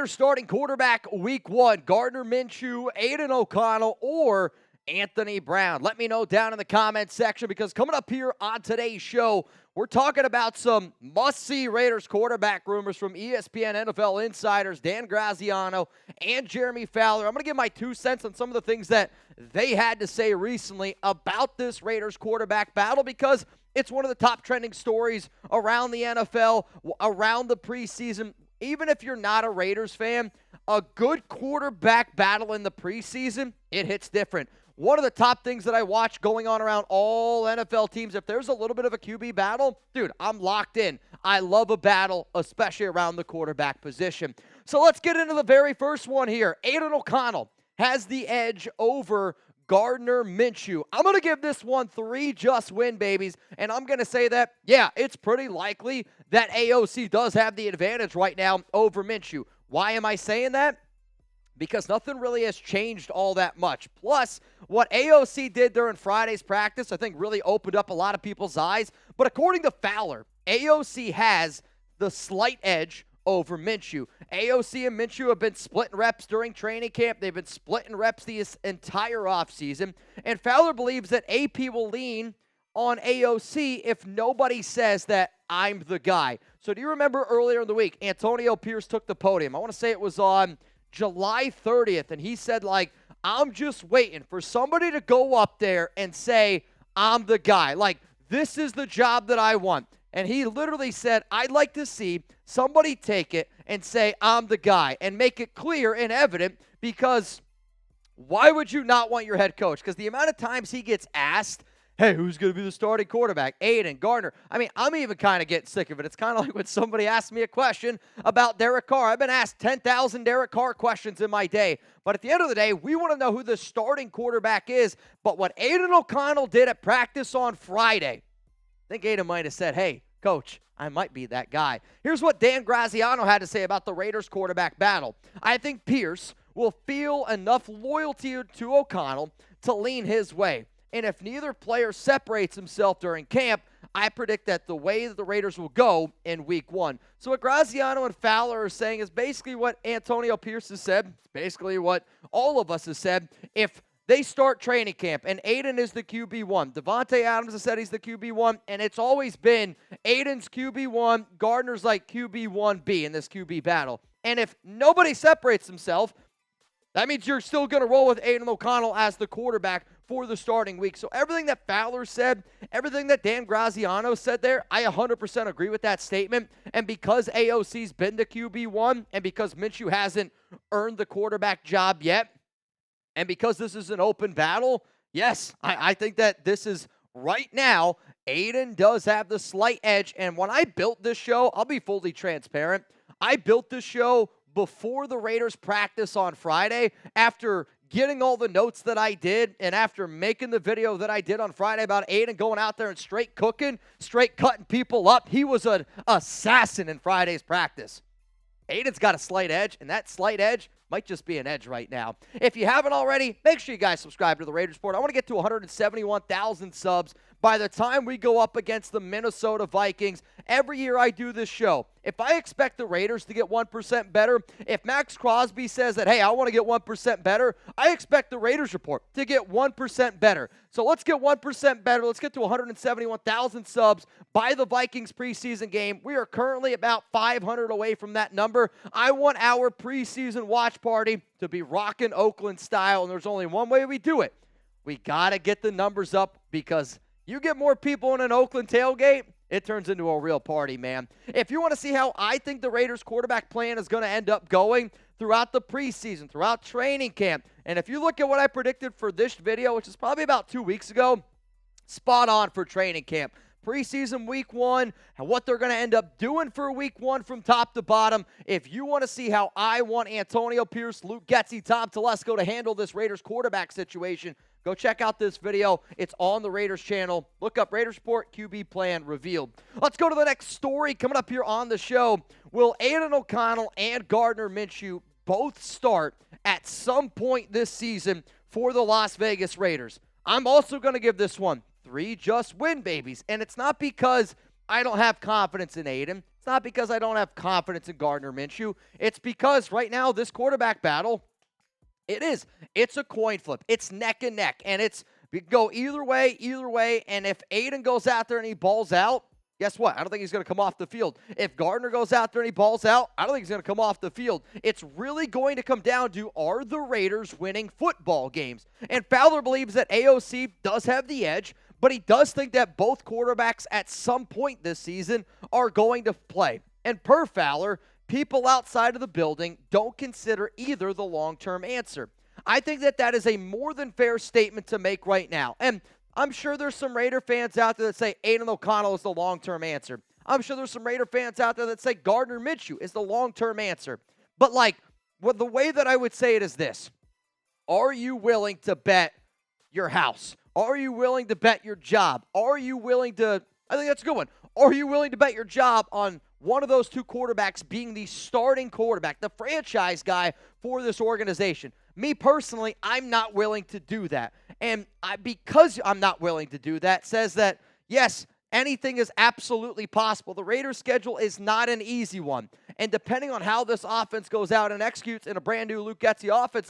Raiders starting quarterback week 1, Gardner Minshew, Aidan O'Connell, or Anthony Brown? Let me know down in the comments section, because coming up here on today's show, we're talking about some must-see Raiders quarterback rumors from ESPN NFL insiders Dan Graziano and Jeremy Fowler. I'm going to give my 2 cents on some of the things that they had to say recently about this Raiders quarterback battle, because it's one of the top trending stories around the NFL, around the preseason. Even if you're not a Raiders fan, a good quarterback battle in the preseason, it hits different. One of the top things that I watch going on around all NFL teams, if there's a little bit of a QB battle, dude, I'm locked in. I love a battle, especially around the quarterback position. So let's get into the very first one here. Aidan O'Connell has the edge over Gardner Minshew. I'm going to give this one 3 just win babies, and I'm going to say that, yeah, it's pretty likely that AOC does have the advantage right now over Minshew. Why am I saying that? Because nothing really has changed all that much. Plus, what AOC did during Friday's practice, I think really opened up a lot of people's eyes. But according to Fowler, AOC has the slight edge over Minshew. AOC and Minshew have been splitting reps during training camp. They've been splitting reps the entire offseason. And Fowler believes that AP will lean on AOC if nobody says that I'm the guy. So do you remember earlier in the week, Antonio Pierce took the podium? I want to say it was on July 30th, and he said, like, I'm just waiting for somebody to go up there and say, I'm the guy. Like, this is the job that I want. And he literally said, I'd like to see somebody take it and say, I'm the guy, and make it clear and evident, because why would you not want your head coach? Because the amount of times he gets asked, hey, who's going to be the starting quarterback? Aidan, Gardner. I mean, I'm even kind of getting sick of it. It's kind of like when somebody asks me a question about Derek Carr. I've been asked 10,000 Derek Carr questions in my day. But at the end of the day, we want to know who the starting quarterback is. But what Aidan O'Connell did at practice on Friday, I think Aidan might have said, hey, coach, I might be that guy. Here's what Dan Graziano had to say about the Raiders quarterback battle. I think Pierce will feel enough loyalty to O'Connell to lean his way. And if neither player separates himself during camp, I predict that the way that the Raiders will go in week 1. So what Graziano and Fowler are saying is basically what Antonio Pierce has said. It's basically what all of us have said. If they start training camp and Aidan is the QB1, Devontae Adams has said he's the QB1, and it's always been Aidan's QB1, Gardner's like QB1B in this QB battle. And if nobody separates himself, that means you're still going to roll with Aidan O'Connell as the quarterback for the starting week. So everything that Fowler said, everything that Dan Graziano said there, I 100% agree with that statement. And because AOC's been the QB1, and because Minshew hasn't earned the quarterback job yet, and because this is an open battle, yes, I think that this is right now, Aidan does have the slight edge. And when I built this show, I'll be fully transparent. I built this show before the Raiders practice on Friday, after getting all the notes that I did, and after making the video that I did on Friday about Aidan going out there and straight cooking, straight cutting people up. He was an assassin in Friday's practice. Aidan's got a slight edge, and that slight edge might just be an edge right now. If you haven't already, make sure you guys subscribe to the Raiders Report. I want to get to 171,000 subs by the time we go up against the Minnesota Vikings. Every year I do this show, if I expect the Raiders to get 1% better, if Max Crosby says that, hey, I want to get 1% better, I expect the Raiders Report to get 1% better. So let's get 1% better. Let's get to 171,000 subs by the Vikings preseason game. We are currently about 500 away from that number. I want our preseason watch party to be rockin' Oakland style, and there's only one way we do it. We got to get the numbers up, because you get more people in an Oakland tailgate, it turns into a real party, man. If you want to see how I think the Raiders quarterback plan is going to end up going throughout the preseason, throughout training camp, and if you look at what I predicted for this video, which is probably about 2 weeks ago, spot on for training camp. Preseason week 1, and what they're going to end up doing for week 1 from top to bottom. If you want to see how I want Antonio Pierce, Luke Getsy, Tom Telesco to handle this Raiders quarterback situation, go check out this video. It's on the Raiders channel. Look up Raiders Report QB plan revealed. Let's go to the next story coming up here on the show. Will Aidan O'Connell and Gardner Minshew both start at some point this season for the Las Vegas Raiders? I'm also going to give this one 3 just win babies. And it's not because I don't have confidence in Aidan. It's not because I don't have confidence in Gardner Minshew. It's because right now, this quarterback battle, it's a coin flip. It's neck and neck, and we can go either way, and if Aidan goes out there and he balls out, guess what? I don't think he's going to come off the field. If Gardner goes out there and he balls out, I don't think he's going to come off the field. It's really going to come down to, are the Raiders winning football games? And Fowler believes that AOC does have the edge, but he does think that both quarterbacks at some point this season are going to play. And per Fowler, people outside of the building don't consider either the long-term answer. I think that is a more than fair statement to make right now. And I'm sure there's some Raider fans out there that say Aidan O'Connell is the long-term answer. I'm sure there's some Raider fans out there that say Gardner Minshew is the long-term answer. But, the way that I would say it is this. Are you willing to bet your house? Are you willing to bet your job? Are you willing to, I think that's a good one. Are you willing to bet your job on one of those two quarterbacks being the starting quarterback, the franchise guy for this organization? Me personally, I'm not willing to do that. And because I'm not willing to do that, says that, yes, anything is absolutely possible. The Raiders' schedule is not an easy one. And depending on how this offense goes out and executes in a brand new Luke Getsy offense,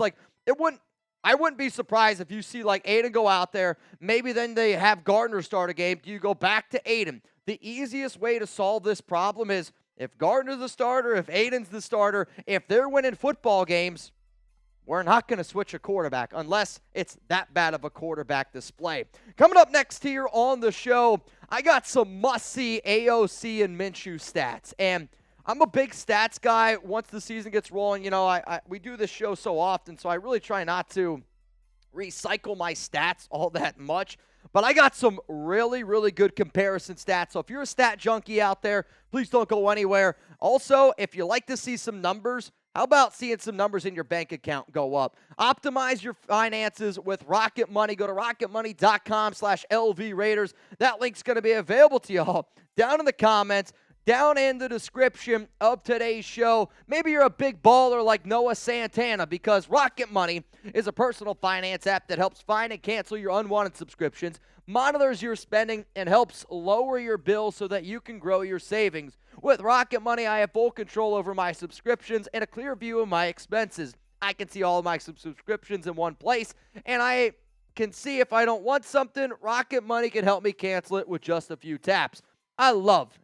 I wouldn't be surprised if you see Aidan go out there. Maybe then they have Gardner start a game. Do you go back to Aidan? The easiest way to solve this problem is if Gardner's the starter, if Aidan's the starter, if they're winning football games, we're not going to switch a quarterback unless it's that bad of a quarterback display. Coming up next here on the show, I got some must-see AOC and Minshew stats. And I'm a big stats guy. Once the season gets rolling, we do this show so often, so I really try not to recycle my stats all that much. But I got some really, really good comparison stats. So if you're a stat junkie out there, please don't go anywhere. Also, if you like to see some numbers, how about seeing some numbers in your bank account go up? Optimize your finances with Rocket Money. Go to rocketmoney.com/LV Raiders. That link's going to be available to y'all down in the comments, down in the description of today's show. Maybe you're a big baller like Noah Santana, because Rocket Money is a personal finance app that helps find and cancel your unwanted subscriptions, monitors your spending, and helps lower your bills so that you can grow your savings. With Rocket Money, I have full control over my subscriptions and a clear view of my expenses. I can see all of my subscriptions in one place, and I can see if I don't want something. Rocket Money can help me cancel it with just a few taps. I love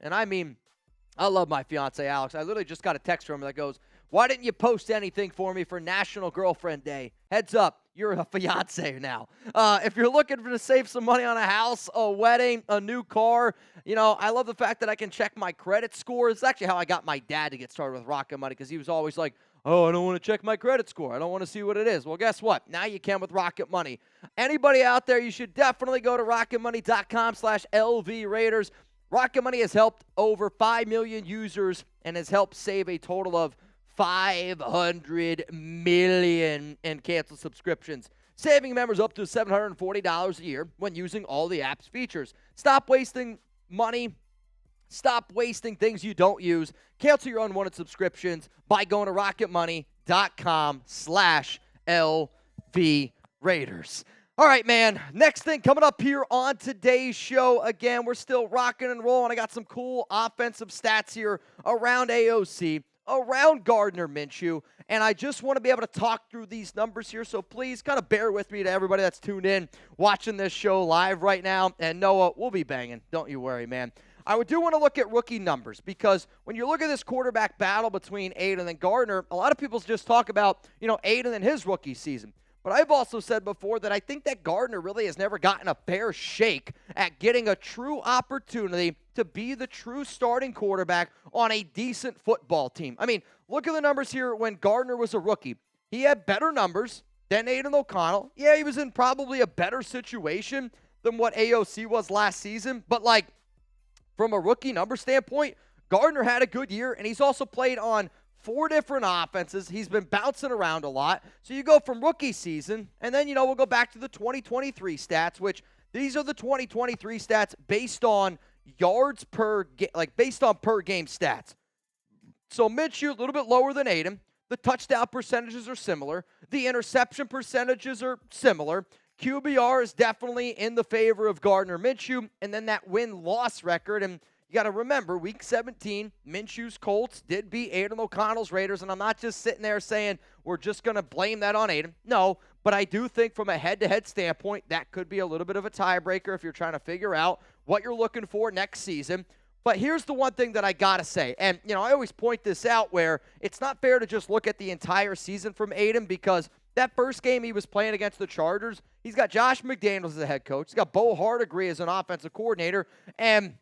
my fiance, Alex. I literally just got a text from her that goes, "Why didn't you post anything for me for National Girlfriend Day? Heads up, you're a fiance now." If you're looking to save some money on a house, a wedding, a new car, I love the fact that I can check my credit score. It's actually how I got my dad to get started with Rocket Money, because he was always like, "Oh, I don't want to check my credit score. I don't want to see what it is." Well, guess what? Now you can with Rocket Money. Anybody out there, you should definitely go to rocketmoney.com/LV Raiders. Rocket Money has helped over 5 million users and has helped save a total of $500 million in canceled subscriptions, saving members up to $740 a year when using all the app's features. Stop wasting money. Stop wasting things you don't use. Cancel your unwanted subscriptions by going to rocketmoney.com/LV Raiders. All right, man, next thing coming up here on today's show. Again, we're still rocking and rolling. I got some cool offensive stats here around AOC, around Gardner Minshew, and I just want to be able to talk through these numbers here, so please kind of bear with me to everybody that's tuned in, watching this show live right now. And Noah, we'll be banging. Don't you worry, man. I do want to look at rookie numbers, because when you look at this quarterback battle between Aidan and Gardner, a lot of people just talk about, Aidan and his rookie season. But I've also said before that I think that Gardner really has never gotten a fair shake at getting a true opportunity to be the true starting quarterback on a decent football team. I mean, look at the numbers here when Gardner was a rookie. He had better numbers than Aidan O'Connell. Yeah, he was in probably a better situation than what AOC was last season. But, from a rookie number standpoint, Gardner had a good year, and he's also played on 4 different offenses. He's been bouncing around a lot. So you go from rookie season, and then, we'll go back to the 2023 stats, which these are the 2023 stats based on yards based on per game stats. So Minshew, a little bit lower than Aidan. The touchdown percentages are similar. The interception percentages are similar. QBR is definitely in the favor of Gardner Minshew. And then that win-loss record, and you got to remember, Week 17, Minshew's Colts did beat Aidan O'Connell's Raiders, and I'm not just sitting there saying we're just going to blame that on Aidan. No, but I do think from a head-to-head standpoint, that could be a little bit of a tiebreaker if you're trying to figure out what you're looking for next season. But here's the one thing that I got to say, and, I always point this out where it's not fair to just look at the entire season from Aidan, because that first game he was playing against the Chargers, he's got Josh McDaniels as the head coach. He's got Bo Hardegree as an offensive coordinator, and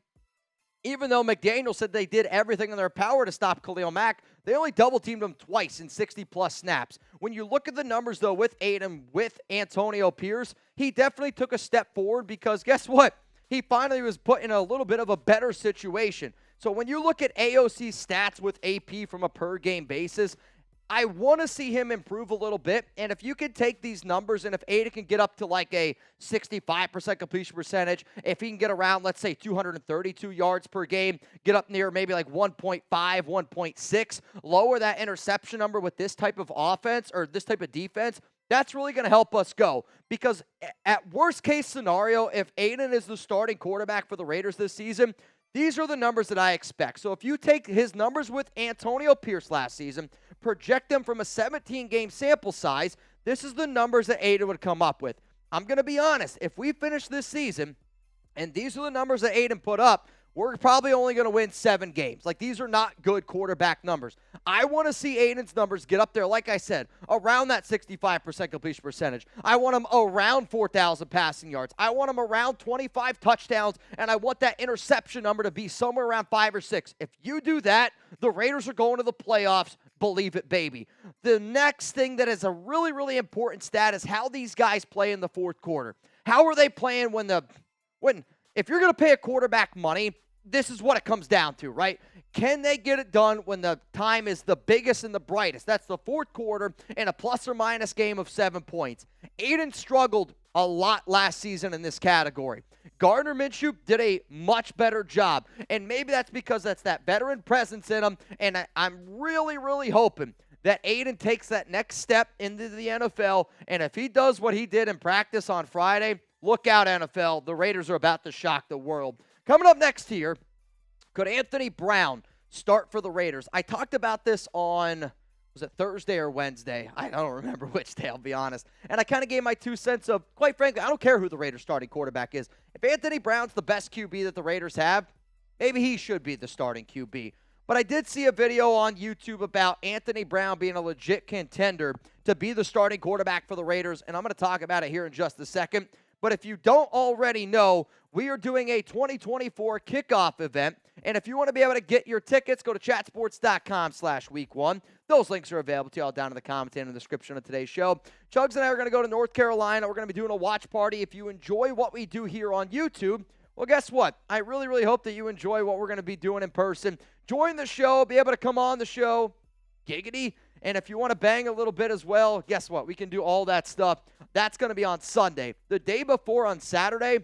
even though McDaniel said they did everything in their power to stop Khalil Mack, they only double-teamed him twice in 60-plus snaps. When you look at the numbers, though, with Aidan, with Antonio Pierce, he definitely took a step forward because guess what? He finally was put in a little bit of a better situation. So when you look at AOC stats with AP from a per-game basis, I want to see him improve a little bit. And if you can take these numbers and if Aidan can get up to like a 65% completion percentage, if he can get around, let's say, 232 yards per game, get up near maybe like 1.5, 1.6, lower that interception number with this type of offense or this type of defense, that's really going to help us go. Because at worst case scenario, if Aidan is the starting quarterback for the Raiders this season, these are the numbers that I expect. So if you take his numbers with Antonio Pierce last season, project them from a 17-game sample size, this is the numbers that Aidan would come up with. I'm going to be honest. If we finish this season, and these are the numbers that Aidan put up, we're probably only going to win 7 games. Like, these are not good quarterback numbers. I want to see Aidan's numbers get up there, like I said, around that 65% completion percentage. I want him around 4,000 passing yards. I want him around 25 touchdowns, and I want that interception number to be somewhere around 5 or 6. If you do that, the Raiders are going to the playoffs. Believe it, baby. The next thing that is a really, really important stat is how these guys play in the fourth quarter. How are they playing if you're going to pay a quarterback money, this is what it comes down to, right? Can they get it done when the time is the biggest and the brightest? That's the fourth quarter in a plus or minus game of 7 points. Aidan struggled a lot last season in this category. Gardner Minshew did a much better job, and maybe that's because that's that veteran presence in him, and I'm really, really hoping that Aidan takes that next step into the NFL, and if he does what he did in practice on Friday, look out, NFL. The Raiders are about to shock the world. Coming up next here, could Anthony Brown start for the Raiders? I talked about this on, was it Thursday or Wednesday? I don't remember which day, I'll be honest. And I kind of gave my 2 cents of, quite frankly, I don't care who the Raiders starting quarterback is. If Anthony Brown's the best QB that the Raiders have, maybe he should be the starting QB. But I did see a video on YouTube about Anthony Brown being a legit contender to be the starting quarterback for the Raiders, and I'm going to talk about it here in just a second. But if you don't already know, we are doing a 2024 kickoff event. And if you want to be able to get your tickets, go to chatsports.com/week1. Those links are available to y'all down in the comments and in the description of today's show. Chugs and I are going to go to North Carolina. We're going to be doing a watch party. If you enjoy what we do here on YouTube, well, guess what? I really, really hope that you enjoy what we're going to be doing in person. Join the show, be able to come on the show, giggity. And if you want to bang a little bit as well, guess what? We can do all that stuff. That's going to be on Sunday. The day before on Saturday,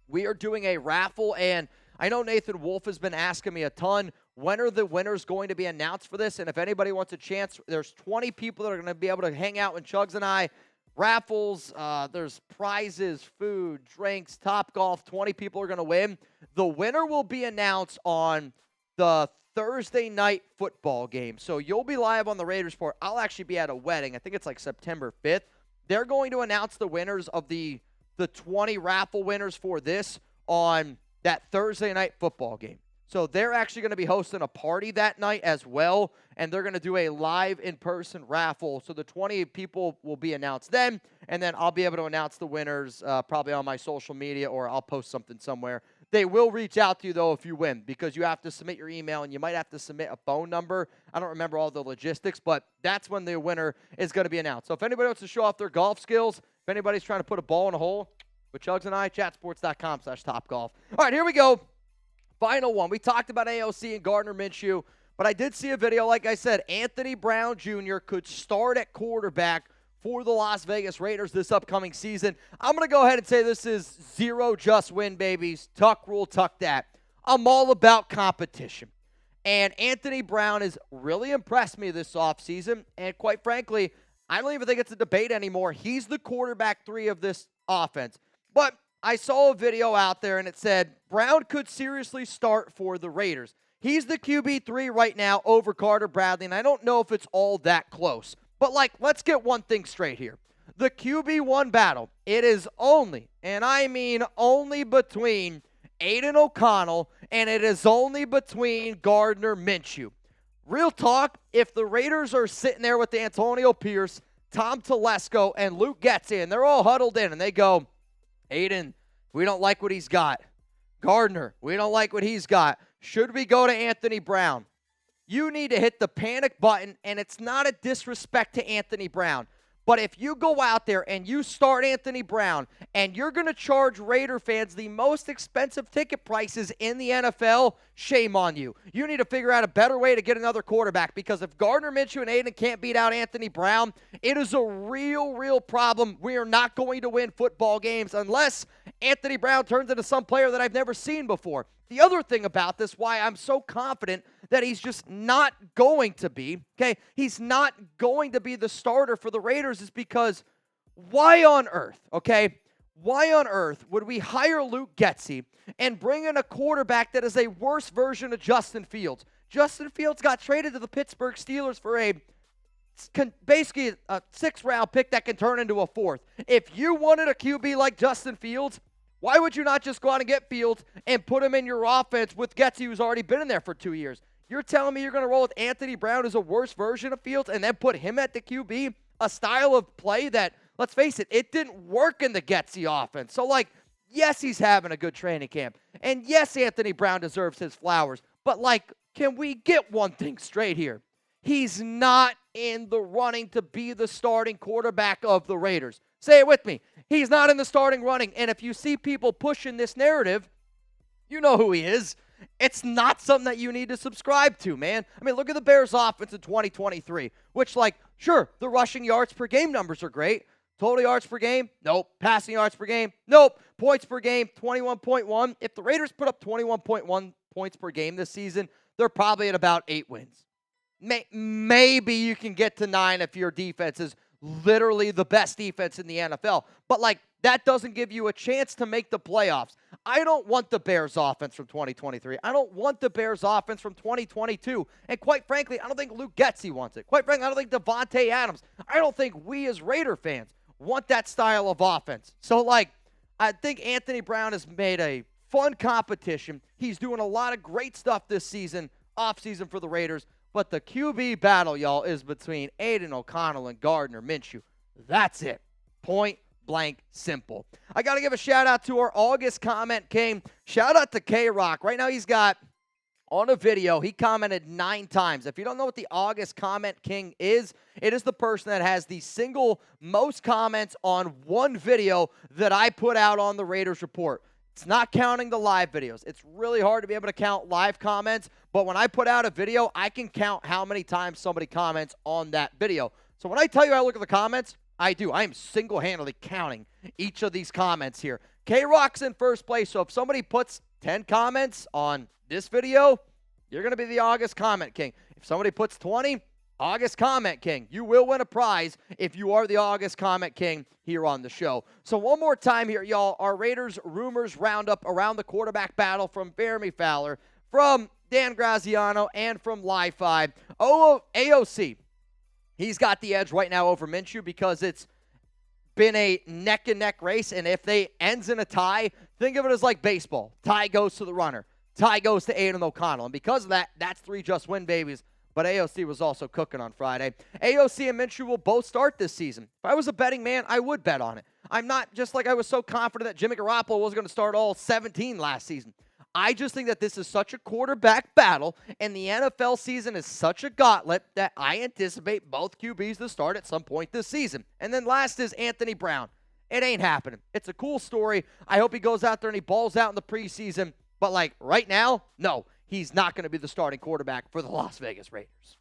we are doing a raffle, and I know Nathan Wolf has been asking me a ton, when are the winners going to be announced for this? And if anybody wants a chance, there's 20 people that are going to be able to hang out with Chugs and I. Raffles, there's prizes, food, drinks, Topgolf. 20 people are going to win. The winner will be announced on the Thursday night football game. So you'll be live on the Raiders Report. I'll actually be at a wedding. I think it's like September 5th. They're going to announce the winners of the 20 raffle winners for this on that Thursday night football game. So they're actually going to be hosting a party that night as well, and they're going to do a live in-person raffle. So the 20 people will be announced then, and then I'll be able to announce the winners probably on my social media, or I'll post something somewhere. They will reach out to you, though, if you win, because you have to submit your email, and you might have to submit a phone number. I don't remember all the logistics, but that's when the winner is going to be announced. So if anybody wants to show off their golf skills, if anybody's trying to put a ball in a hole, with Chugs and I, chatsports.com/topgolf. All right, here we go. Final one. We talked about AOC and Gardner Minshew, but I did see a video. Like I said, Anthony Brown Jr. could start at quarterback for the Las Vegas Raiders this upcoming season. I'm going to go ahead and say this is zero just win, babies. Tuck rule, tuck that. I'm all about competition. And Anthony Brown has really impressed me this offseason. And quite frankly, I don't even think it's a debate anymore. He's the quarterback 3 of this offense. But I saw a video out there and it said Brown could seriously start for the Raiders. He's the QB3 right now over Carter Bradley, and I don't know if it's all that close. But, let's get one thing straight here. The QB1 battle, it is only, and I mean only, between Aidan O'Connell, and it is only between Gardner Minshew. Real talk, if the Raiders are sitting there with Antonio Pierce, Tom Telesco, and Luke Getsy, and they're all huddled in, and they go, Aidan, we don't like what he's got. Gardner, we don't like what he's got. Should we go to Anthony Brown? You need to hit the panic button, and it's not a disrespect to Anthony Brown. But if you go out there and you start Anthony Brown and you're going to charge Raider fans the most expensive ticket prices in the NFL, shame on you. You need to figure out a better way to get another quarterback, because if Gardner Minshew and Aidan can't beat out Anthony Brown, it is a real problem. We are not going to win football games unless Anthony Brown turns into some player that I've never seen before. The other thing about this, why I'm so confident that he's just not going to be, he's not going to be the starter for the Raiders, is because why on earth would we hire Luke Getsy and bring in a quarterback that is a worse version of Justin Fields? Justin Fields got traded to the Pittsburgh Steelers for basically a 6th-round pick that can turn into a 4th. If you wanted a QB like Justin Fields, why would you not just go out and get Fields and put him in your offense with Getsy, who's already been in there for 2 years? You're telling me you're going to roll with Anthony Brown, who's a worse version of Fields, and then put him at the QB? A style of play that, let's face it, it didn't work in the Getsy offense. So, yes, he's having a good training camp. And yes, Anthony Brown deserves his flowers. But, can we get one thing straight here? He's not in the running to be the starting quarterback of the Raiders. Say it with me. He's not in the starting running. And if you see people pushing this narrative, you know who he is. It's not something that you need to subscribe to, man. I mean, look at the Bears' offense in 2023, which, sure, the rushing yards per game numbers are great. Total yards per game? Nope. Passing yards per game? Nope. Points per game? 21.1. If the Raiders put up 21.1 points per game this season, they're probably at about 8 wins. Maybe you can get to 9 if your defense is literally the best defense in the NFL. But, that doesn't give you a chance to make the playoffs. I don't want the Bears offense from 2023. I don't want the Bears offense from 2022. And quite frankly, I don't think Luke Getsy wants it. Quite frankly, I don't think Devontae Adams, I don't think we as Raider fans want that style of offense. So, I think Anthony Brown has made a fun competition. He's doing a lot of great stuff this season, offseason for the Raiders. But the QB battle, y'all, is between Aidan O'Connell and Gardner Minshew. That's it. Point blank simple. I got to give a shout out to our August comment king. Shout out to K-Rock. Right now he's got, on a video, he commented 9 times. If you don't know what the August comment king is, it is the person that has the single most comments on one video that I put out on the Raiders Report. It's not counting the live videos. It's really hard to be able to count live comments, but when I put out a video, I can count how many times somebody comments on that video. So when I tell you I look at the comments, I do. I am single-handedly counting each of these comments here. K-Rock's in first place, so if somebody puts 10 comments on this video, you're going to be the August comment king. If somebody puts 20, August comment king. You will win a prize if you are the August comment king here on the show. So one more time here, y'all. Our Raiders rumors roundup around the quarterback battle from Jeremy Fowler, from Dan Graziano, and from Li-Fi. AOC. He's got the edge right now over Minshew because it's been a neck-and-neck race, and if they ends in a tie, think of it as like baseball. Tie goes to the runner. Tie goes to Aidan O'Connell, and because of that, that's 3 just-win babies. But AOC was also cooking on Friday. AOC and Minshew will both start this season. If I was a betting man, I would bet on it. I'm not just like I was so confident that Jimmy Garoppolo was going to start all 17 last season. I just think that this is such a quarterback battle, and the NFL season is such a gauntlet that I anticipate both QBs to start at some point this season. And then last is Anthony Brown. It ain't happening. It's a cool story. I hope he goes out there and he balls out in the preseason. But, right now, no, he's not going to be the starting quarterback for the Las Vegas Raiders.